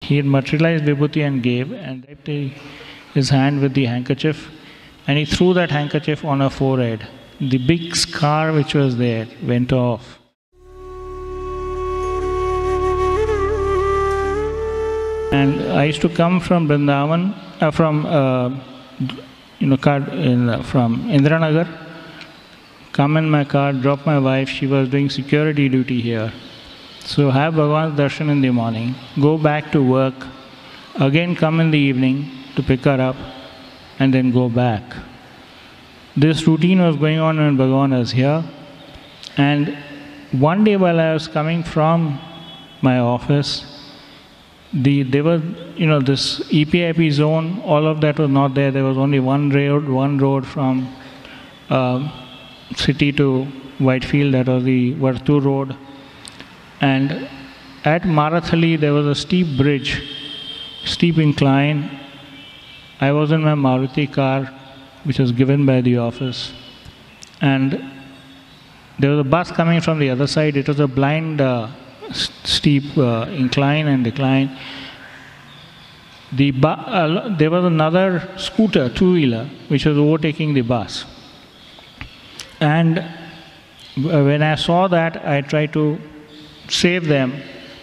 he had materialized Vibhuti and gave, and wiped his hand with the handkerchief, and he threw that handkerchief on her forehead. The big scar which was there went off. And I used to come from Vrindavan, from Indiranagar, come in my car, drop my wife. She was doing security duty here. So have Bhagavan's darshan in the morning, go back to work, again come in the evening to pick her up, and then go back. This routine was going on when Bhagavan was here. And one day while I was coming from my office, there was, this EPIP zone, all of that was not there. There was only one road from city to Whitefield, that was the Vartur road. And at Marathali there was a steep bridge, steep incline. I was in my Maruti car, which was given by the office. And there was a bus coming from the other side. It was a blind, steep incline and decline. There was another scooter, two-wheeler, which was overtaking the bus. And when I saw that, I tried to save them,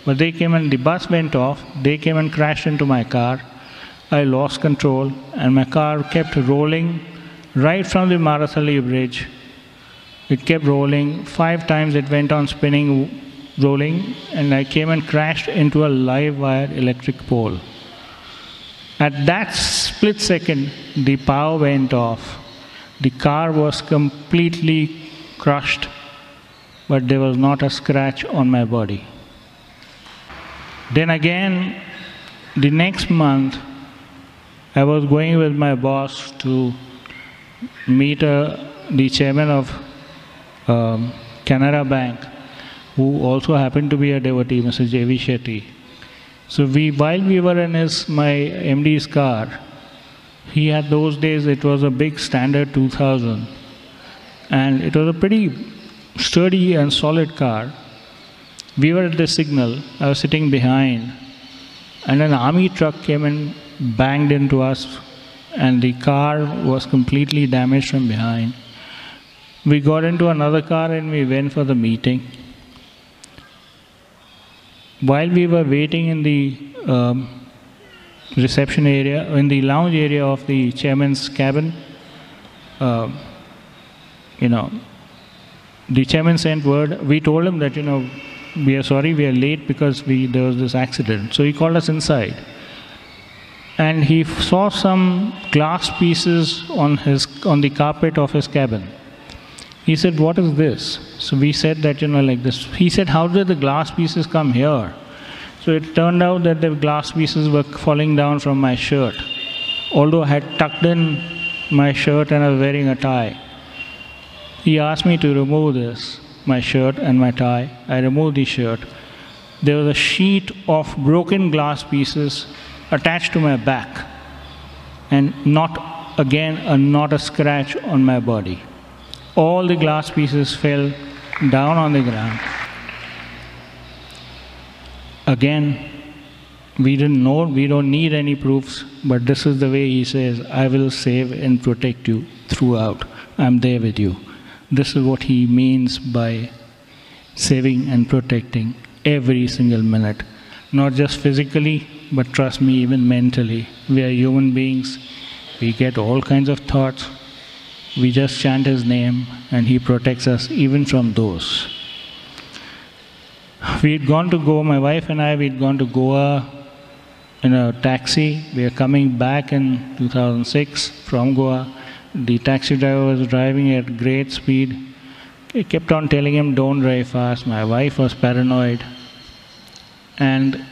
but they came and the bus went off. They came and crashed into my car. I lost control, and my car kept rolling right from the Marathali bridge. It kept rolling. 5 times it went on spinning, rolling, and I came and crashed into a live wire electric pole. At that split second, the power went off. The car was completely crushed, but there was not a scratch on my body. Then again, the next month, I was going with my boss to meet the chairman of Canara Bank, who also happened to be a devotee, Mr. J.V. Shetty. So while we were in my MD's car, he had those days, it was a big Standard 2000, and it was a pretty sturdy and solid car. We were at the signal, I was sitting behind, and an army truck came and banged into us, and the car was completely damaged from behind. We got into another car and we went for the meeting. While we were waiting in the reception area, in the lounge area of the chairman's cabin, the chairman sent word. We told him that, we are sorry, we are late because there was this accident. So he called us inside. And he saw some glass pieces on the carpet of his cabin. He said, "What is this?" So we said that, like this. He said, "How did the glass pieces come here?" So it turned out that the glass pieces were falling down from my shirt. Although I had tucked in my shirt and I was wearing a tie. He asked me to remove my shirt and my tie. I removed the shirt. There was a sheet of broken glass pieces attached to my back, and not a scratch on my body. All the glass pieces fell down on the ground. Again, we didn't know, we don't need any proofs, but this is the way he says, "I will save and protect you throughout. I'm there with you." This is what he means by saving and protecting every single minute. Not just physically, but trust me, even mentally. We are human beings. We get all kinds of thoughts. We just chant his name and he protects us even from those. My wife and I, we'd gone to Goa in a taxi. We are coming back in 2006 from Goa. The taxi driver was driving at great speed. I kept on telling him, "Don't drive fast." My wife was paranoid. And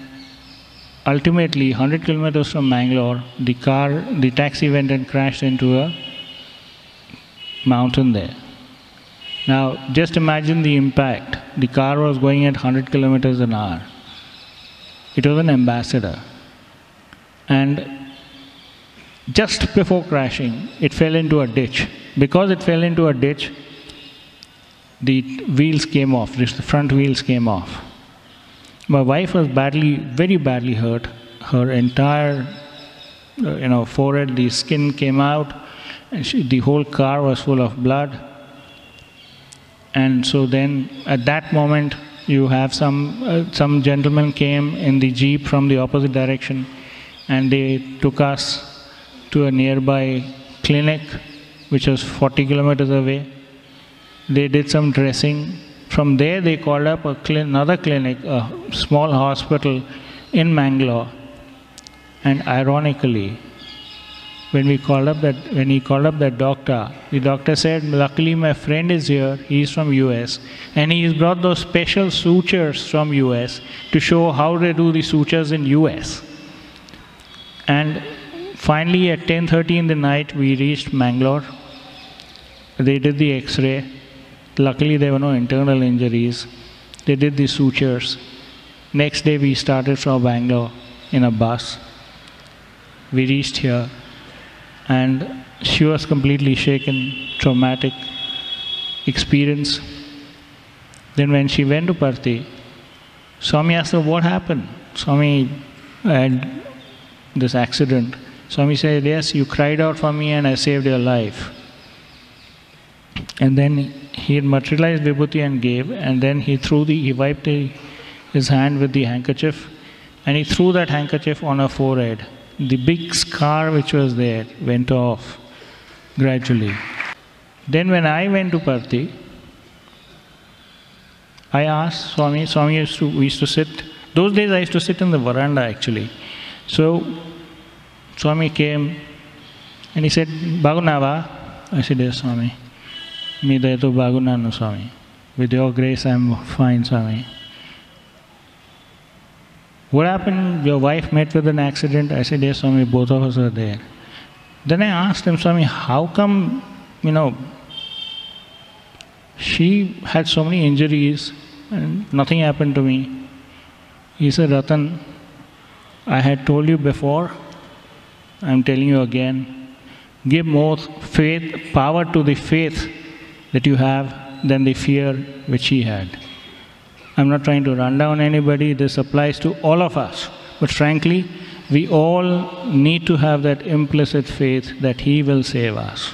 ultimately, 100 kilometers from Mangalore, the taxi went and crashed into a mountain there. Now, just imagine the impact. The car was going at 100 kilometers an hour. It was an Ambassador. And just before crashing, it fell into a ditch. Because it fell into a ditch, the wheels came off, the front wheels came off. My wife was very badly hurt. her entire forehead, the skin came out, and the whole car was full of blood. And so then at that moment you have some gentlemen came in the jeep from the opposite direction, and they took us to a nearby clinic which was 40 kilometers away. They did some dressing. From there they called up another clinic, a small hospital in Mangalore. And ironically, when he called up that doctor, the doctor said, luckily my friend is here, he is from US, and he has brought those special sutures from US to show how they do the sutures in US. And finally at 10:30 in the night we reached Mangalore. They did the X-ray. Luckily there were no internal injuries. They did the sutures. Next day we started from Bangalore in a bus. We reached here, and she was completely shaken, traumatic experience. Then when she went to Parthi, Swami asked her, what happened? Swami had this accident. Swami said, yes, you cried out for me and I saved your life. And then he had materialized Vibhuti and gave, and then he wiped his hand with the handkerchief, and he threw that handkerchief on her forehead. The big scar which was there went off gradually. Then when I went to Parthi, I asked Swami, we used to sit, those days I used to sit in the veranda actually. So Swami came and he said, Bagunava? I said, yes, Swami. Me dayato bagunanu, Swami. With your grace I am fine, Swami. What happened? Your wife met with an accident? I said, yes, Swami, both of us are there. Then I asked him, Swami, how come, she had so many injuries and nothing happened to me? He said, Ratan, I had told you before, I am telling you again, give more faith, power to the faith that you have than the fear which she had. I'm not trying to run down anybody, this applies to all of us. But frankly, we all need to have that implicit faith that He will save us.